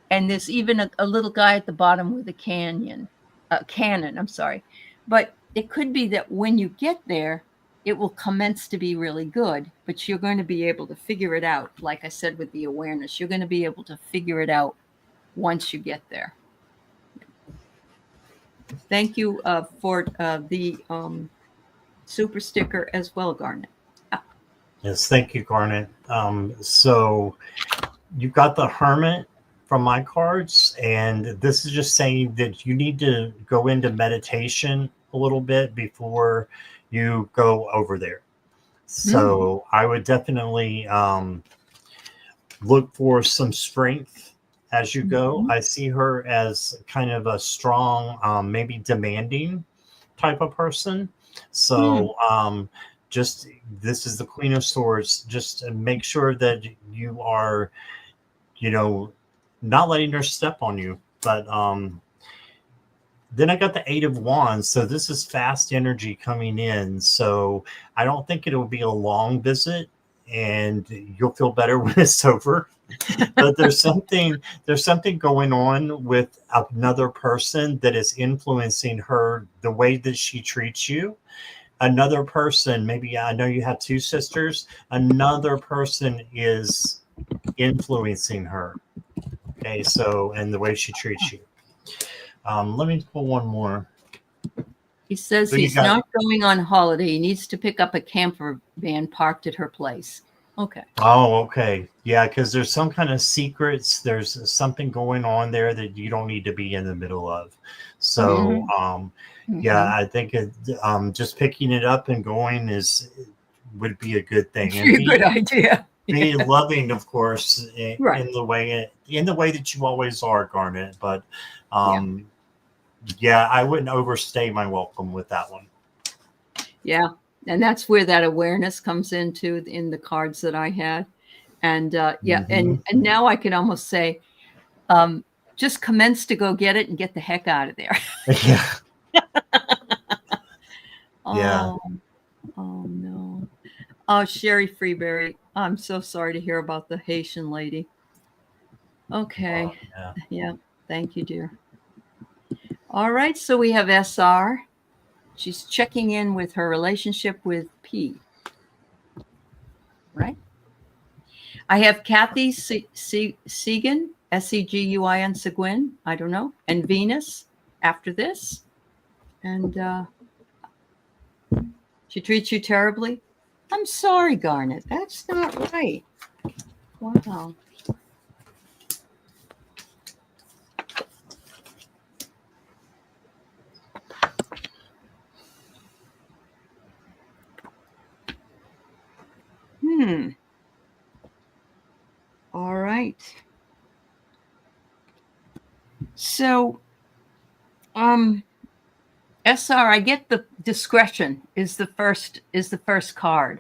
And there's even a little guy at the bottom with a cannon, I'm sorry. But it could be that when you get there, it will commence to be really good, but you're going to be able to figure it out. Like I said, with the awareness, you're going to be able to figure it out once you get there. Thank you for the super sticker as well, Garnet. Yes, thank you, Garnet. So you got the Hermit from my cards, and this is just saying that you need to go into meditation a little bit before you go over there. So I would definitely look for some strength as you go. I see her as kind of a strong, maybe demanding type of person. So just, this is the Queen of Swords. Just make sure that you are, not letting her step on you. But then I got the Eight of Wands. So this is fast energy coming in. So I don't think it'll be a long visit, and you'll feel better when it's over. But there's something going on with another person that is influencing her, the way that she treats you. Another person, maybe, I know you have two sisters, another person is influencing her. Okay, so, and the way she treats you. Let me pull one more. He says he's not going on holiday. He needs to pick up a camper van parked at her place. Okay. Oh, okay. Yeah, because there's some kind of secrets. There's something going on there that you don't need to be in the middle of. So, yeah, I think just picking it up and going would be a good thing. And a good idea. Be loving, of course, in the way that you always are, Garnet. But yeah, I wouldn't overstay my welcome with that one. Yeah. And that's where that awareness comes into in the cards that I had. And and now I can almost say, just commence to go get it and get the heck out of there. Yeah. Oh, oh no. Oh, Sherry Freeberry, I'm so sorry to hear about the Haitian lady. Okay. Yeah. Thank you, dear. All right. So we have SR. She's checking in with her relationship with P. Right. I have Kathy Seguin, Seguin, Seguin. I don't know. And Venus after this. And she treats you terribly. I'm sorry, Garnet. That's not right. Wow. All right. So, SR, I get the discretion is the first card.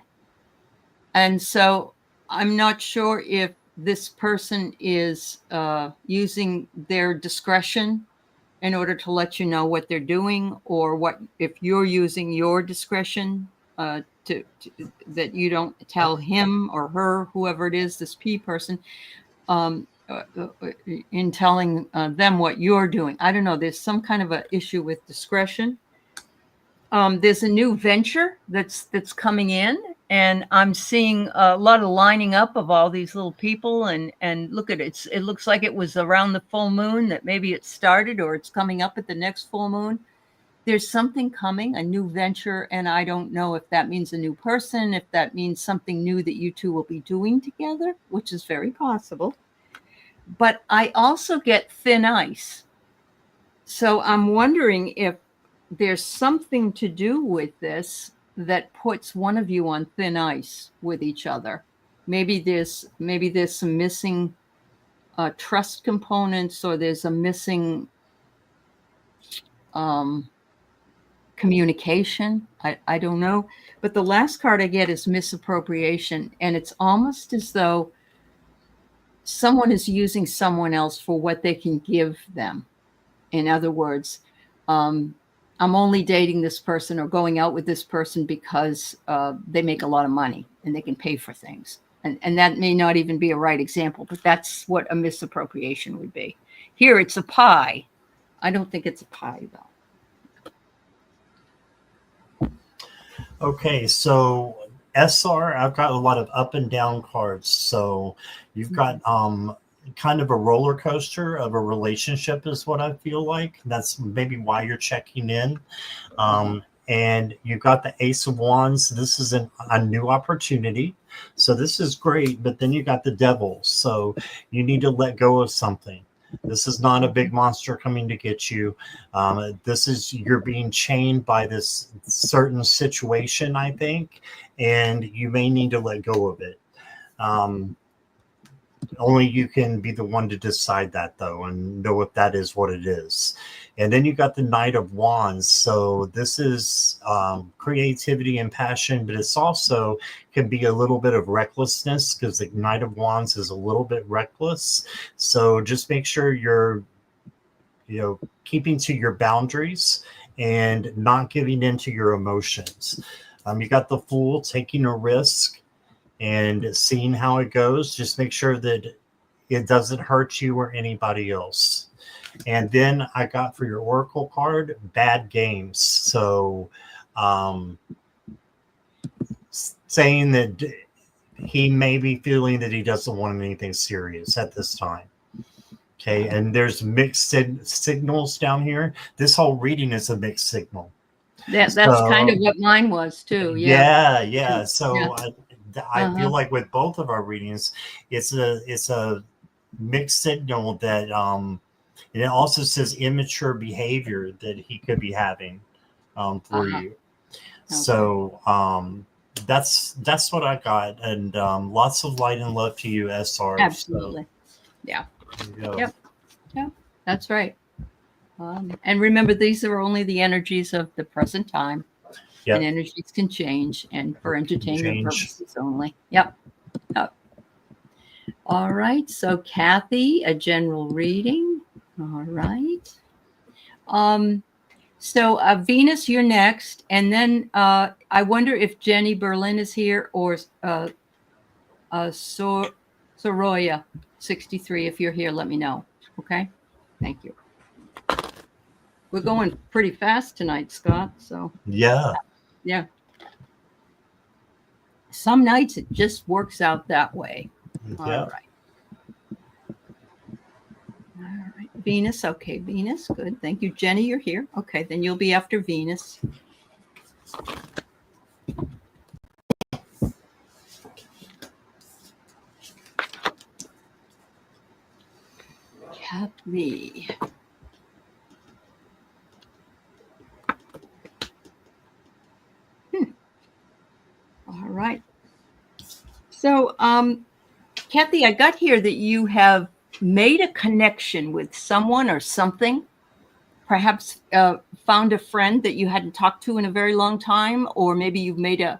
And so I'm not sure if this person is using their discretion in order to let you know what they're doing, or what if you're using your discretion to that you don't tell him or her, whoever it is, this P person, in telling them what you're doing. I don't know. There's some kind of an issue with discretion. There's a new venture that's coming in, and I'm seeing a lot of lining up of all these little people. And look at it. It looks like it was around the full moon that maybe it started, or it's coming up at the next full moon. There's something coming, a new venture, and I don't know if that means a new person, if that means something new that you two will be doing together, which is very possible. But I also get thin ice. So I'm wondering if there's something to do with this that puts one of you on thin ice with each other. Maybe there's some missing trust components, or there's a missing communication. I don't know. But the last card I get is misappropriation, and it's almost as though someone is using someone else for what they can give them. In other words, I'm only dating this person or going out with this person because they make a lot of money and they can pay for things. And that may not even be a right example, but that's what a misappropriation would be. Here, it's a pie. I don't think it's a pie, though. Okay, so SR, I've got a lot of up and down cards. So you've got kind of a roller coaster of a relationship is what I feel like. That's maybe why you're checking in. And you've got the Ace of Wands. This is a new opportunity. So this is great, but then you got the Devil. So you need to let go of something. This is not a big monster coming to get you. This is, you're being chained by this certain situation, I think, and you may need to let go of it. Only you can be the one to decide that, though, and know if that is what it is. And then you got the Knight of Wands. So this is creativity and passion, but it's also can be a little bit of recklessness, because the Knight of Wands is a little bit reckless. So just make sure you're, keeping to your boundaries and not giving into your emotions. You got the Fool, taking a risk and seeing how it goes. Just make sure that it doesn't hurt you or anybody else. And then I got for your Oracle card, Bad Games. So saying that he may be feeling that he doesn't want anything serious at this time. Okay, and there's mixed signals down here. This whole reading is a mixed signal. That's kind of what mine was too. Yeah. So I feel like with both of our readings, it's a mixed signal that and it also says immature behavior that he could be having for you. Okay. So that's what I got, and lots of light and love to you, SR. Absolutely. So, yeah. Yep. That's right. And remember, these are only the energies of the present time. and energies can change, and for entertainment purposes only. Yep. All right. So Kathy, a general reading. All right. So Venus, you're next, and then I wonder if Jenny Berlin is here, or Soroya 63. If you're here, let me know. Okay. Thank you. We're going pretty fast tonight, Scott. So yeah. Some nights it just works out that way. All right. Venus. Okay, Venus. Good. Thank you. Jenny, you're here. Okay, then you'll be after Venus. Kathy. All right. So, Kathy, I got here that you have made a connection with someone or something, perhaps found a friend that you hadn't talked to in a very long time, or maybe you've made a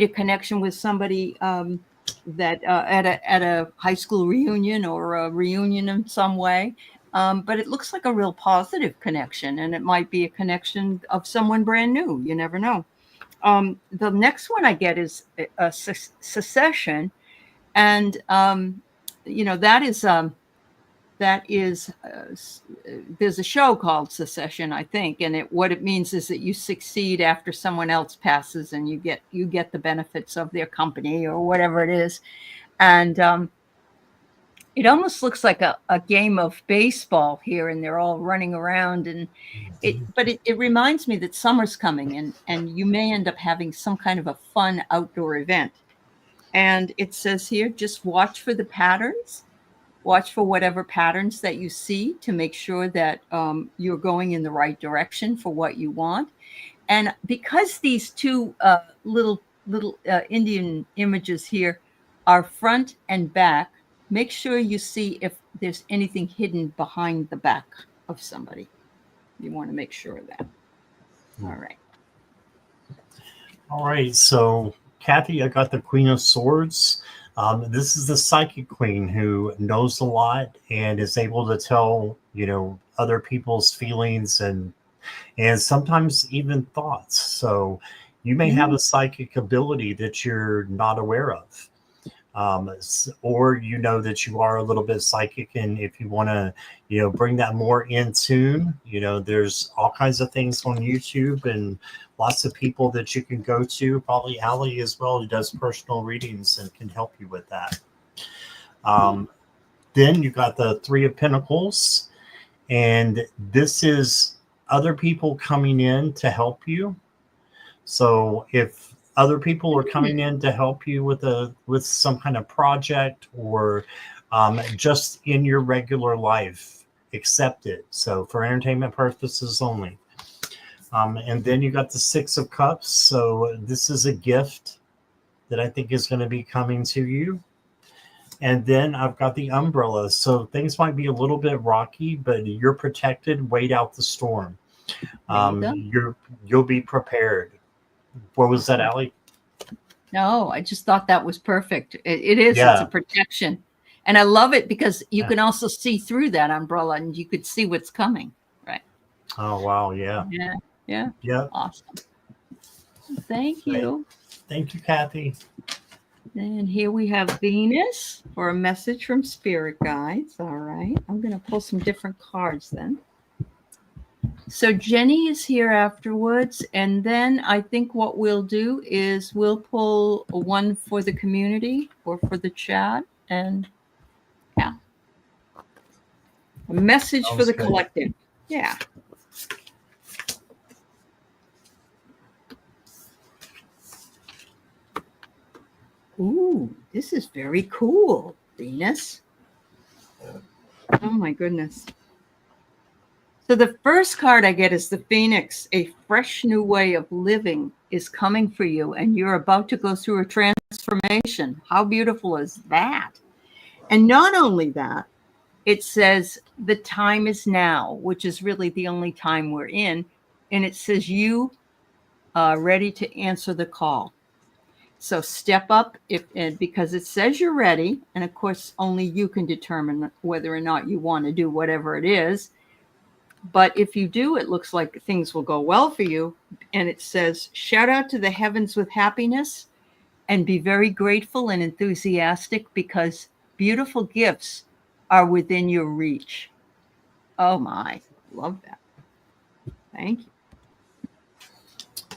connection with somebody that at a high school reunion or a reunion in some way. But it looks like a real positive connection, and it might be a connection of someone brand new. You never know. The next one I get is a secession, and that is there's a show called Secession, I think, and what it means is that you succeed after someone else passes, and you get the benefits of their company or whatever it is, and it almost looks like a game of baseball here, and they're all running around, and it reminds me that summer's coming, and you may end up having some kind of a fun outdoor event. And it says here, just watch for the patterns. Watch for whatever patterns that you see to make sure that you're going in the right direction for what you want. And because these two little Indian images here are front and back, make sure you see if there's anything hidden behind the back of somebody. You want to make sure of that. All right. All right. So, Kathy, I got the Queen of Swords. This is the psychic queen who knows a lot and is able to tell, other people's feelings and sometimes even thoughts. So you may have a psychic ability that you're not aware of. Or that you are a little bit psychic, and if you want to bring that more in tune, there's all kinds of things on YouTube and lots of people that you can go to, probably Aley as well, who does personal readings and can help you with that. Then you got the Three of Pentacles, and this is other people coming in to help you. So if other people are coming in to help you with some kind of project, or just in your regular life, accept it. So for entertainment purposes only. And then you got the Six of Cups. So this is a gift that I think is going to be coming to you. And then I've got the Umbrella. So things might be a little bit rocky, but you're protected. Wait out the storm. You'll be prepared. What was that, Aley? No, I just thought that was perfect. It is. Yeah. It's a protection. And I love it because you can also see through that umbrella, and you could see what's coming. Right. Oh, wow. Yeah. Yeah. Awesome. Thank you. Thank you, Kathy. And here we have Venus for a message from Spirit Guides. All right. I'm going to pull some different cards then. So Jenny is here afterwards, and then I think what we'll do is we'll pull one for the community or for the chat, and a message for the collective. Yeah. Ooh, this is very cool, Venus. Oh my goodness. So the first card I get is the Phoenix. A fresh new way of living is coming for you, and you're about to go through a transformation. How beautiful is that? And not only that, it says the time is now, which is really the only time we're in. And it says you ready to answer the call. So step up because it says you're ready. And of course, only you can determine whether or not you want to do whatever it is. But if you do, it looks like things will go well for you. And it says, shout out to the heavens with happiness and be very grateful and enthusiastic because beautiful gifts are within your reach. Oh my, love that. Thank you.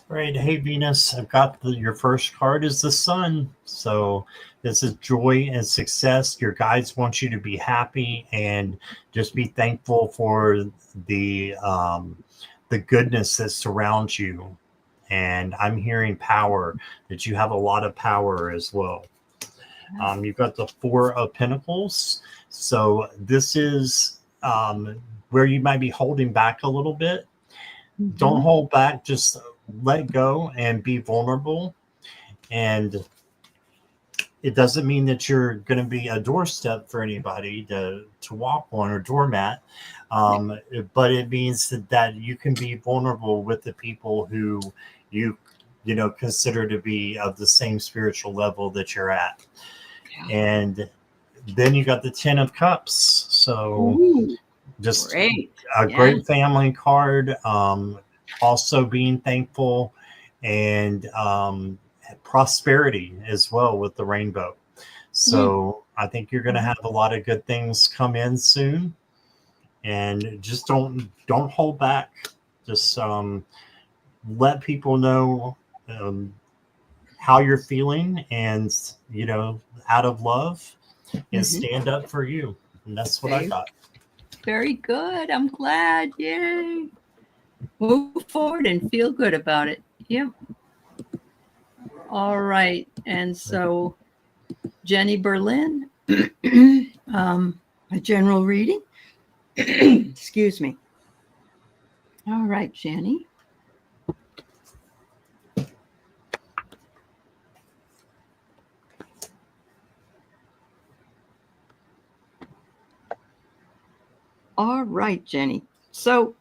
Right. Hey, Venus, I've got your first card is the sun. So this is joy and success. Your guides want you to be happy and just be thankful for the goodness that surrounds you. And I'm hearing power, that you have a lot of power as well. You've got the Four of Pentacles. So this is where you might be holding back a little bit. Mm-hmm. Don't hold back. Just let go and be vulnerable. And it doesn't mean that you're going to be a doorstep for anybody to walk on or doormat. But it means that you can be vulnerable with the people who you consider to be of the same spiritual level that you're at. Yeah. And then you got the 10 of Cups. So just great. Great family card. Also being thankful and prosperity as well with the rainbow. So I think you're going to have a lot of good things come in soon. And just don't hold back. Just let people know how you're feeling, and out of love, and stand up for you. And that's what I got. Very good. I'm glad. Yay. Move forward and feel good about it. Yep. All right. And so Jenny Berlin, a general reading. Excuse me. All right, Jenny. All right, Jenny. So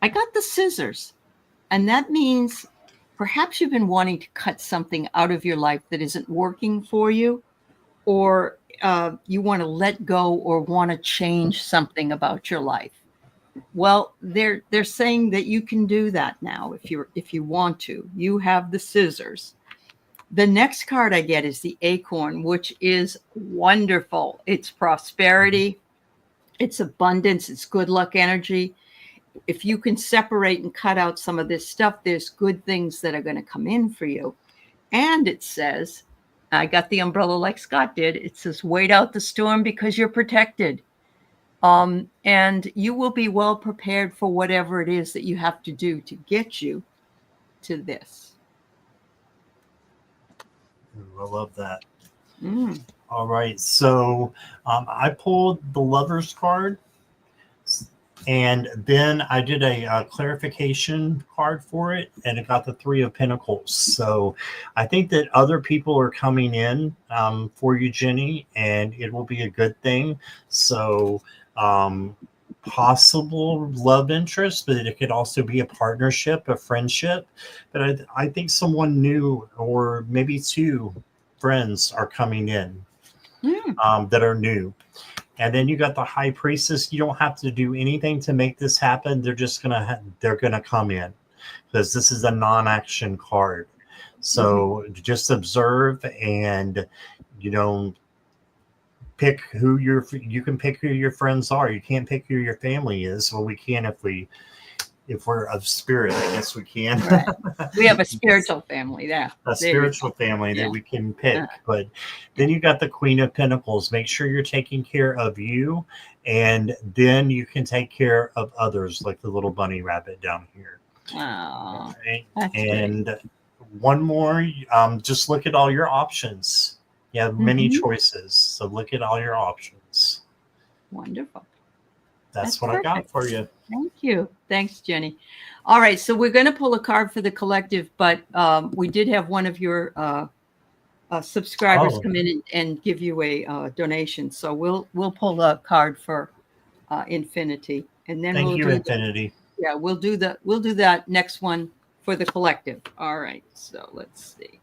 I got the scissors, and that means perhaps you've been wanting to cut something out of your life that isn't working for you, or you want to let go or want to change something about your life. Well, they're saying that you can do that now if you want to. You have the scissors. The next card I get is the acorn, which is wonderful. It's prosperity, it's abundance, it's good luck energy. If you can separate and cut out some of this stuff, there's good things that are going to come in for you. And it says, I got the umbrella like Scott did. It says, wait out the storm because you're protected. And you will be well prepared for whatever it is that you have to do to get you to this. I love that. All right. So I pulled the Lover's card. And then I did a clarification card for it, and it got the Three of Pentacles. So I think that other people are coming in for you, Jenny, and it will be a good thing. So possible love interest, but it could also be a partnership, a friendship. But I think someone new, or maybe two friends, are coming in that are new. And then you got the High Priestess. You don't have to do anything to make this happen. They're just they're gonna come in, because this is a non-action card. So just observe and pick who you can pick who your friends are. You can't pick who your family is. Well, we can if we're of spirit. I guess we can. Right. We have a spiritual family there. A spiritual family that we can pick. But then you got the Queen of Pentacles. Make sure you're taking care of you, and then you can take care of others, like the little bunny rabbit down here. Oh, right? And great. One more, just look at all your options. You have many choices, so look at all your options. Wonderful. That's what perfect. I got for you. Thank you. Thanks, Jenny. All right, so we're going to pull a card for the collective, but we did have one of your subscribers come in and give you a donation. So we'll pull a card for Infinity, and then Thank you, Infinity. We'll do that next one for the collective. All right, so let's see.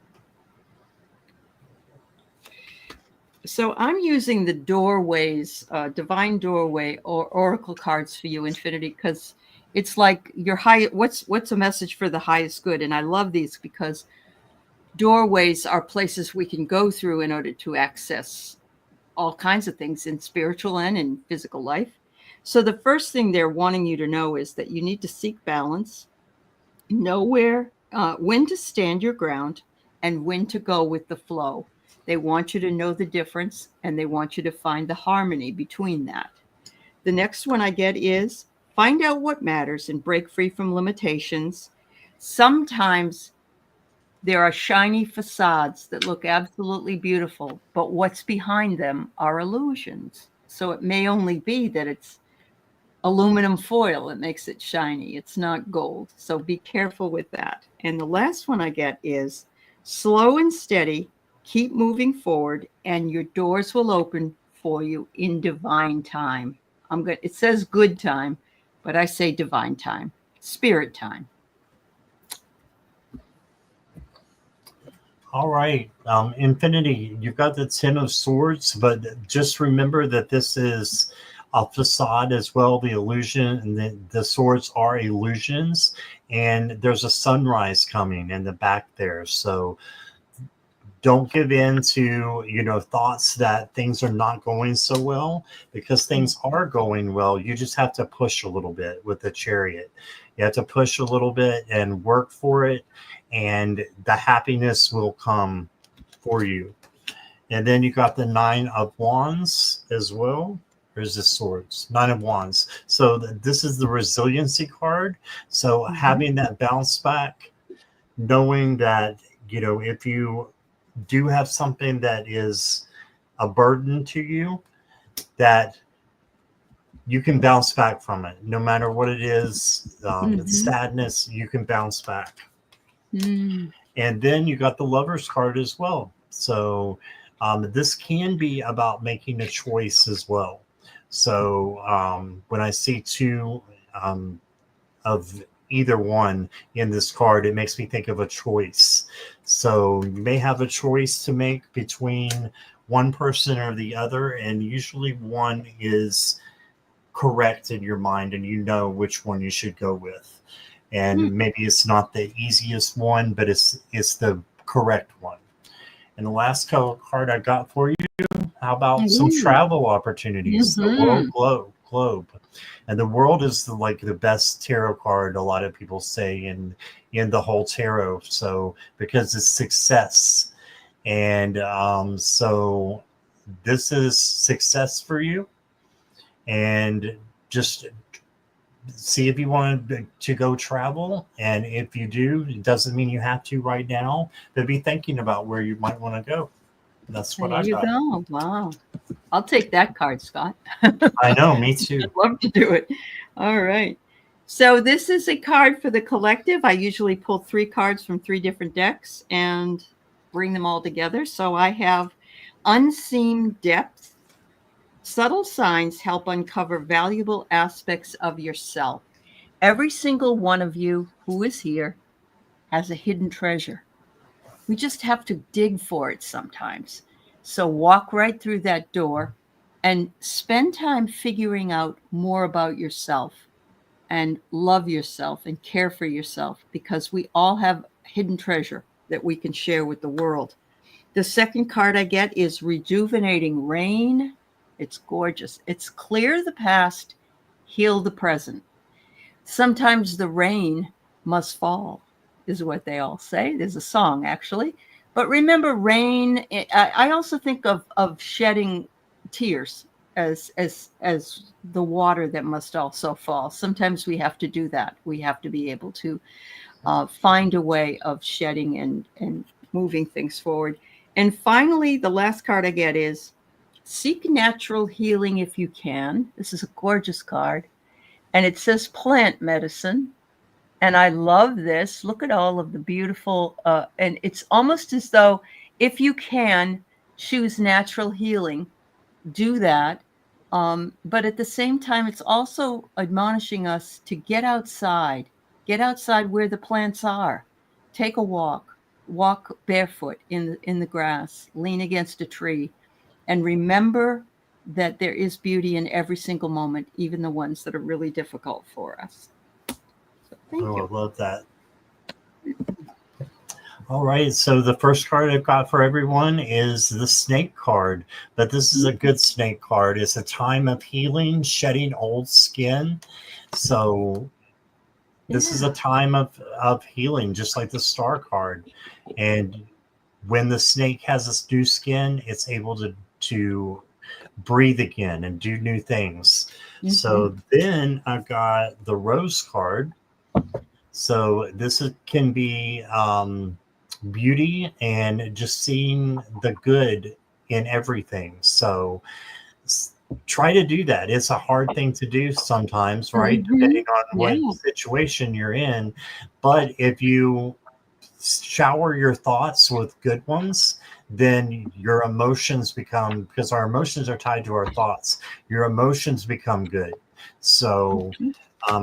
So I'm using the doorways, divine doorway or oracle cards for you, Infinity, because it's like your high. What's a message for the highest good? And I love these because doorways are places we can go through in order to access all kinds of things in spiritual and in physical life. So the first thing they're wanting you to know is that you need to seek balance, know when to stand your ground, and when to go with the flow. They want you to know the difference, and they want you to find the harmony between that. The next one I get is find out what matters and break free from limitations. Sometimes there are shiny facades that look absolutely beautiful, but what's behind them are illusions. So it may only be that it's aluminum foil that makes it shiny. It's not gold. So be careful with that. And the last one I get is slow and steady, keep moving forward, and your doors will open for you in divine time. It says good time, but I say divine time, spirit time. All right, Infinity, you've got the Ten of Swords, but just remember that this is a facade as well, the illusion, and the swords are illusions, and there's a sunrise coming in the back there. So don't give in to, thoughts that things are not going so well, because things are going well. You just have to push a little bit with the Chariot. You have to push a little bit and work for it, and the happiness will come for you. And then you got the Nine of Wands as well. There's the Swords, Nine of Wands. So this is the resiliency card. So having that bounce back, knowing that, if you do have something that is a burden to you, that you can bounce back from it. No matter what it is, it's sadness, you can bounce back. And then you got the Lover's card as well. So this can be about making a choice as well. So when I see two of either one in this card, it makes me think of a choice. So you may have a choice to make between one person or the other, and usually one is correct in your mind and you know which one you should go with. And maybe it's not the easiest one, but it's the correct one. And the last card I got for you, how about some travel opportunities? The World Globe. And the world is the best tarot card, a lot of people say, in the whole tarot. So because it's success. And so this is success for you. And just see if you want to go travel. And if you do, it doesn't mean you have to right now, but be thinking about where you might want to go. That's what I got. There you go. Wow. I'll take that card, Scott. I know, me too. I'd love to do it. All right. So this is a card for the collective. I usually pull 3 cards from 3 different decks and bring them all together. So I have Unseen Depth. Subtle signs help uncover valuable aspects of yourself. Every single one of you who is here has a hidden treasure. We just have to dig for it sometimes. So walk right through that door and spend time figuring out more about yourself and love yourself and care for yourself, because we all have hidden treasure that we can share with the world. The second card I get is Rejuvenating Rain. It's gorgeous. It's clear the past, heal the present. Sometimes the rain must fall, is what they all say. There's a song, actually. But remember, rain, I also think of shedding tears as the water that must also fall. Sometimes we have to do that. We have to be able to find a way of shedding and moving things forward. And finally, the last card I get is Seek Natural Healing If You Can. This is a gorgeous card. And it says plant medicine. And I love this. Look at all of the beautiful, and it's almost as though if you can choose natural healing, do that. But at the same time, it's also admonishing us to get outside, Get outside where the plants are. Take a walk. Walk barefoot in the grass. Lean against a tree. And remember that there is beauty in every single moment, even the ones that are really difficult for us. So thank you. I love that. All right, so the first card I've got for everyone is the snake card, but this is a good snake card. It's a time of healing, shedding old skin. So this is a time of healing, just like the star card. And when the snake has this new skin, it's able to breathe again and do new things. So then I've got the rose card. So this can be beauty and just seeing the good in everything. So try to do that. It's a hard thing to do sometimes, right? Depending on what situation you're in. But if you shower your thoughts with good ones, then your emotions become, because our emotions are tied to our thoughts, your emotions become good. So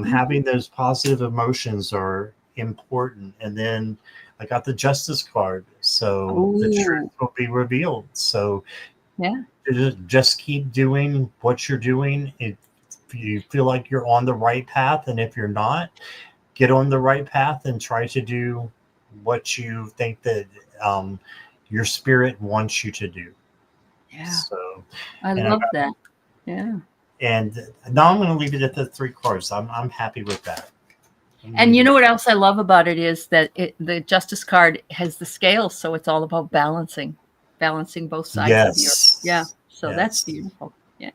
having those positive emotions are important. And then I got the justice card. So the truth will be revealed. So just keep doing what you're doing. If you feel like you're on the right path, and if you're not, get on the right path and try to do what you think that your spirit wants you to do. Yeah. So I love that. Yeah. And now I'm going to leave it at the 3 cards. I'm happy with that. And you know what else I love about it is that the justice card has the scales, so it's all about balancing both sides of your So that's beautiful. Yeah.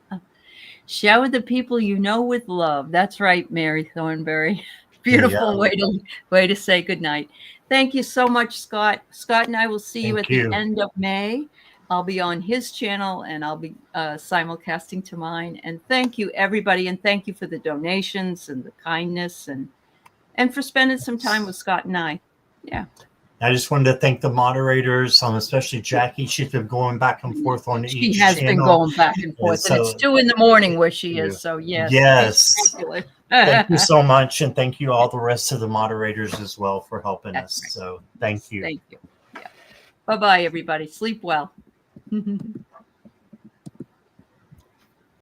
Shower the people you know with love. That's right, Mary Thornberry. Beautiful way to say goodnight. Thank you so much, Scott. Scott and I will see you at the end of May. I'll be on his channel and I'll be simulcasting to mine. And thank you, everybody. And thank you for the donations and the kindness and for spending some time with Scott and I. Yeah. I just wanted to thank the moderators, especially Jackie. She's been going back and forth on each channel. She has been going back and forth. And it's 2 a.m. where she is. So, yes. Thank you so much. And thank you all the rest of the moderators as well for helping us. Right. So thank you. Thank you. Yeah. Bye-bye, everybody. Sleep well.